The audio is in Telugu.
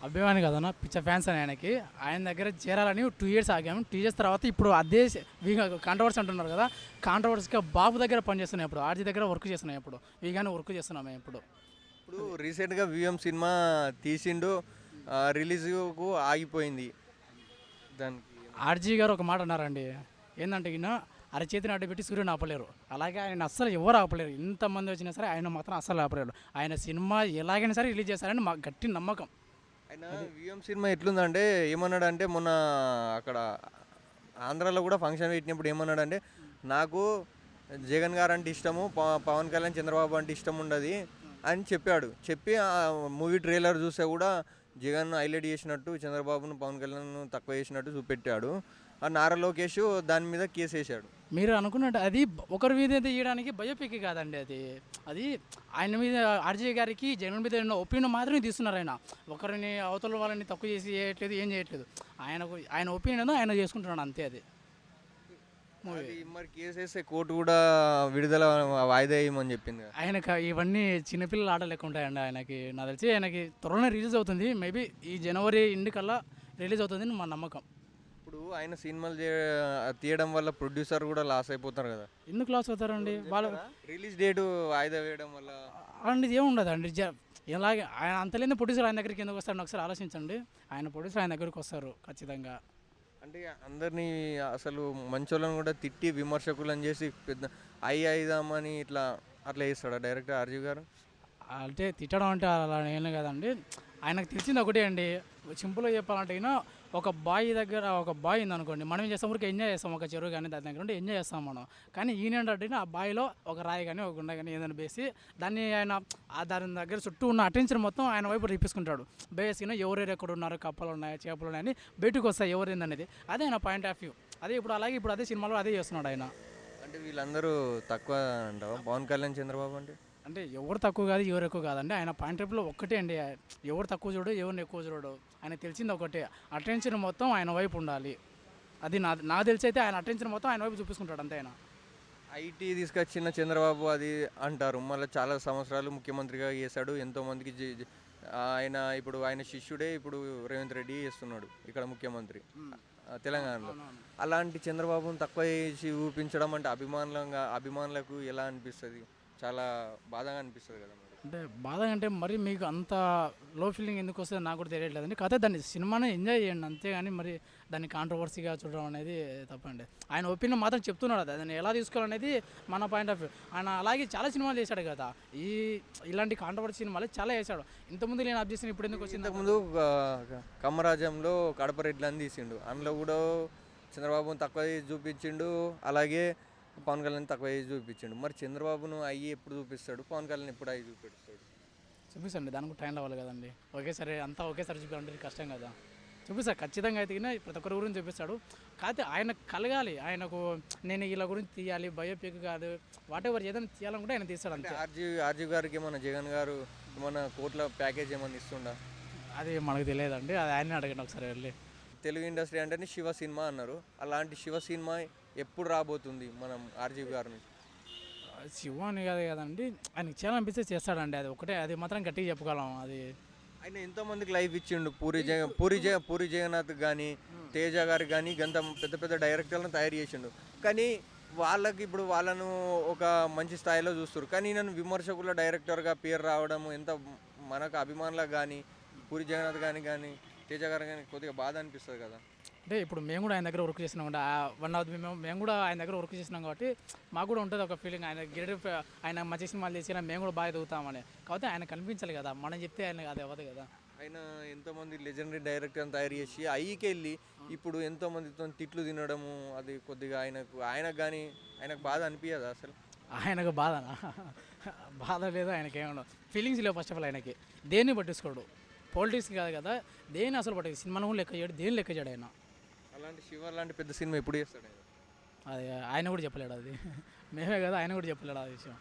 అభిమాని కదన్నా పిచ్చ ఫ్యాన్స్ అని ఆయనకి. ఆయన దగ్గర చేరాలని 2 ఇయర్స్ ఆగాము. 2 ఇయర్స్ తర్వాత ఇప్పుడు అదే కాంట్రవర్సీ అంటున్నారు కదా, కాంట్రవర్సీగా బాబు దగ్గర పనిచేస్తున్నాయి, ఇప్పుడు ఆర్జీ దగ్గర వర్క్ చేస్తున్నాయి, ఇప్పుడు వీగానే వర్క్ చేస్తున్నాము ఇప్పుడు. ఇప్పుడు రీసెంట్గా విఎం సినిమా తీసిండు, రిలీజ్కు ఆగిపోయింది. దానికి ఆర్జీ గారు ఒక మాట అన్నారండి, ఏంటంటే ఈయన అరచేతిని అడ్డుపెట్టి సూర్యుని ఆపలేరు, అలాగే ఆయన అస్సలు ఎవరు ఆపలేరు, ఇంతమంది వచ్చినా సరే ఆయన మాత్రం అస్సలు ఆపలేరు. ఆయన సినిమా ఎలాగైనా సరే రిలీజ్ చేస్తారని మాకు గట్టి నమ్మకం. ఆయన విఎం సినిమా ఎట్లుందంటే ఏమన్నాడంటే, మొన్న అక్కడ ఆంధ్రాలో కూడా ఫంక్షన్ పెట్టినప్పుడు ఏమన్నాడంటే, నాకు జగన్ గారు అంటే ఇష్టము, పవన్ కళ్యాణ్ చంద్రబాబు అంటే ఇష్టం ఉండదు అని చెప్పాడు. చెప్పి ఆ మూవీ ట్రైలర్ చూస్తే కూడా జగన్ హైలైట్ చేసినట్టు, చంద్రబాబును పవన్ కళ్యాణ్ తక్కువ చేసినట్టు చూపెట్టాడు. ఆ నారా లోకేష్ దాని మీద కేసు వేసాడు. మీరు అనుకున్నట్టు అది ఒకరి మీద తీయడానికి బయోపిక్ కాదండి, అది అది ఆయన మీద ఆర్జే గారికి జగన్ మీద ఉన్న ఒపీనియన్ మాత్రమే తీస్తున్నారు. ఆయన ఒకరిని అవతల వాళ్ళని తక్కువ చేసి చేయట్లేదు, ఏం చేయట్లేదు. ఆయన ఒపీనియన్ ఆయన చేసుకుంటున్నాడు అంతే. అది అది మరి కేసు వేస్తే కోర్టు కూడా విడుదల వాయిదా వేయమని చెప్పింది కదా. ఆయనకు ఇవన్నీ చిన్నపిల్లలు ఆటలు లెక్క ఉంటాయండి. ఆయనకి నాకు తెలిసి ఆయనకి త్వరలోనే రిలీజ్ అవుతుంది, మేబీ ఈ జనవరి ఎండ్ కల్లా రిలీజ్ అవుతుంది మా నమ్మకం. ఇప్పుడు ఆయన సినిమాలు తీయడం వల్ల ప్రొడ్యూసర్ కూడా లాస్ అయిపోతారు కదా. ఎందుకు లాస్ అవుతారండి వాళ్ళు? రిలీజ్ డేట్ వాయిదా వేయడం వల్ల అలాంటిది ఏముండదు అండి. ఇలాగే ఆయన అంతలేని ప్రొడ్యూసర్ ఆయన దగ్గరికి ఎందుకు వస్తారని ఒకసారి ఆలోచించండి. ఆయన ప్రొడ్యూసర్ ఆయన దగ్గరికి వస్తారు ఖచ్చితంగా. అంటే అందరినీ అసలు మంచోళ్ళని కూడా తిట్టి విమర్శకులను చేసి పెద్ద అయిదామని అట్లా చేస్తాడా డైరెక్టర్ ఆర్జీవి గారు? అంటే తిట్టడం అంటే అలా ఏం కదండి. ఆయనకు తెలిసింది ఒకటే అండి, సింపుల్గా చెప్పాలంటే అయినా ఒక బాయ్ దగ్గర ఒక బాయ్ ఉందనుకోండి, మనం ఏం చేస్తాం, ఊరికి ఎంజాయ్ చేస్తాం, ఒక చెరువు కానీ దాని దగ్గర ఉంటే ఎంజాయ్ చేస్తాం మనం. కానీ ఈయన ఏంటంటే ఆ బాయిలో ఒక రాయి కానీ ఒక గుండె కానీ ఏదైనా వేసి దాన్ని ఆయన దాని దగ్గర చుట్టూ ఉన్న అటెన్షన్ మొత్తం ఆయన వైపు రిప్పించుకుంటాడు. బేసిక్గా ఎవరెవరు ఎక్కడ ఉన్నారు, కప్పలు ఉన్నాయి, చేపలు ఉన్నాయని బయటకు వస్తాయి ఎవరు ఏందనేది. అదే ఆయన పాయింట్ ఆఫ్ వ్యూ. అదే ఇప్పుడు అలాగే ఇప్పుడు అదే సినిమాలో అదే చేస్తున్నాడు ఆయన. అంటే వీళ్ళందరూ తక్కువ అంటావా పవన్ కళ్యాణ్ చంద్రబాబు అంటే? అంటే ఎవరు తక్కువ కాదు, ఎవరు ఎక్కువ కాదండి. ఆయన పాయింట్ ఆఫ్ వ్యూలో ఒక్కటే అండి, ఎవరు తక్కువ చూడు, ఎవరిని ఎక్కువ చూడడు. ఆయన తెలిసింది ఒకటే, అటెన్షన్ మొత్తం ఆయన వైపు ఉండాలి. అది నాకు తెలిసి అయితే ఆయన అటెన్షన్ మొత్తం ఆయన వైపు చూపించుకుంటాడు అంతే. ఆయన ఐటీ తీసుకొచ్చిన చంద్రబాబు అది అంటారు, మళ్ళీ చాలా సంవత్సరాలు ముఖ్యమంత్రిగా చేశాడు, ఎంతోమందికి ఇప్పుడు ఆయన శిష్యుడే ఇప్పుడు రేవంత్ రెడ్డి చేస్తున్నాడు ఇక్కడ ముఖ్యమంత్రి తెలంగాణలో. అలాంటి చంద్రబాబును తక్కువ చేసి చూపించడం అంటే అభిమానులకు ఎలా అనిపిస్తుంది? చాలా బాధగా అనిపిస్తుంది కదా. అంటే బాధ అంటే మరి మీకు అంత లో ఫీలింగ్ ఎందుకు వస్తుంది నాకు కూడా తెలియట్లేదండి. కాకపోతే దాన్ని సినిమాని ఎంజాయ్ చేయండి అంతేగాని మరి దాన్ని కాంట్రవర్సీగా చూడడం అనేది తప్పండి. ఆయన ఒపీనియన్ మాత్రం చెప్తున్నాడు, అది దాన్ని ఎలా తీసుకోవాలనేది మన పాయింట్ ఆఫ్ వ్యూ. ఆయన అలాగే చాలా సినిమాలు చేశాడు కదా, ఇలాంటి కాంట్రవర్సీ సినిమాలు చాలా చేశాడు. ఇంతకుముందు నేను అబ్జెక్షన్ ఇప్పుడు ఎందుకు వచ్చింది, ఇంతకుముందు కమ్మరాజ్యంలో కడప రెడ్లని తీసిండు, అందులో కూడా చంద్రబాబును తక్కువ చూపించిండు, అలాగే పవన్ కళ్యాణ్ తక్కువ ఏజ్ చూపించాడు. మరి చంద్రబాబును అయ్యి ఎప్పుడు చూపిస్తాడు, పవన్ కళ్యాణ్ ఎప్పుడు అయ్యి చూపిస్తాడు? చూపిస్తాండి, దానికి టైం రావాలి కదండి. ఒకేసారి అంతా ఒకేసారి చూపించాలంటే కష్టం కదా. చూపిస్తాడు ఖచ్చితంగా, అయితే ప్రతి ఒక్కరి గురించి చూపిస్తాడు. కాకపోతే ఆయన కలగాలి, ఆయనకు నేను ఇలా గురించి తీయాలి, బయోపిక్ కాదు, వాట్ ఎవర్ ఏదైనా తీయాలనుకుంటే ఆయన తీస్తాడు అంతే. ఆర్జీవి గారికి ఏమన్నా జగన్ గారు ఏమన్నా కోట్ల ప్యాకేజ్ ఏమన్నా ఇస్తుండా? అది మనకు తెలియదండి, అది ఆయన అడగండి ఒకసారి వెళ్ళి. తెలుగు ఇండస్ట్రీ అంటేనే శివ సినిమా అన్నారు, అలాంటి శివ సినిమా ఎప్పుడు రాబోతుంది మనం ఆర్జీవి గారిని? శివ అని కాదు కదండి, ఆయనకి చేయాలనిపిస్తే చేస్తాడండి, అది ఒకటే, అది మాత్రం గట్టిగా చెప్పుకోగలం. అది ఆయన ఎంతోమందికి లైఫ్ ఇచ్చిండు, పూరి జగన్నాథ్ కానీ తేజ గారికి కానీ గంత పెద్ద పెద్ద డైరెక్టర్లను తయారు చేసిండు. కానీ ఇప్పుడు వాళ్ళను ఒక మంచి స్థాయిలో చూస్తారు, కానీ నన్ను విమర్శకుల డైరెక్టర్గా పేరు రావడం ఎంత మనకు అభిమానులకు కానీ పూరి జగన్నాథ్ కానీ తేజ గారు కానీ కొద్దిగా బాధ అనిపిస్తుంది కదా. అంటే ఇప్పుడు మేము కూడా ఆయన దగ్గర వర్క్ చేసినాం కాబట్టి మేము కూడా ఆయన దగ్గర వర్క్ చేసినాం కాబట్టి మాకు కూడా ఉంటుంది ఒక ఫీలింగ్, ఆయన మంచి సినిమాలు చేసినా మేము కూడా బాగా ఎదుగుతామని. కాబట్టి ఆయన కనిపించాలి కదా, మనం చెప్తే ఆయన అది అవ్వదు కదా. ఆయన ఎంతోమంది లెజెండరీ డైరెక్టర్ని తయారు చేసి అయ్యికి వెళ్ళి ఇప్పుడు ఎంతోమందితో తిట్లు తినడము, అది కొద్దిగా ఆయనకు కానీ ఆయనకు బాధ అనిపించదు అసలు? ఆయనకు బాధ లేదు, ఆయనకి ఏమన్నా ఫీలింగ్స్ లేవు. ఫస్ట్ ఆఫ్ ఆల్ ఆయనకి దేన్ని పట్టించుకోడు, పాలిటిక్స్ కాదు కదా, దేన్ని అసలు పట్టింది, సినిమాను కూడా లెక్క చేయడు, దేని లెక్క చేయడు ఆయన. అలాంటి శివ లాంటి పెద్ద సినిమా ఎప్పుడు చేస్తాడు? అది ఆయన కూడా చెప్పలేడు, అది మేమే కదా, ఆయన కూడా చెప్పలేడు ఆ విషయం.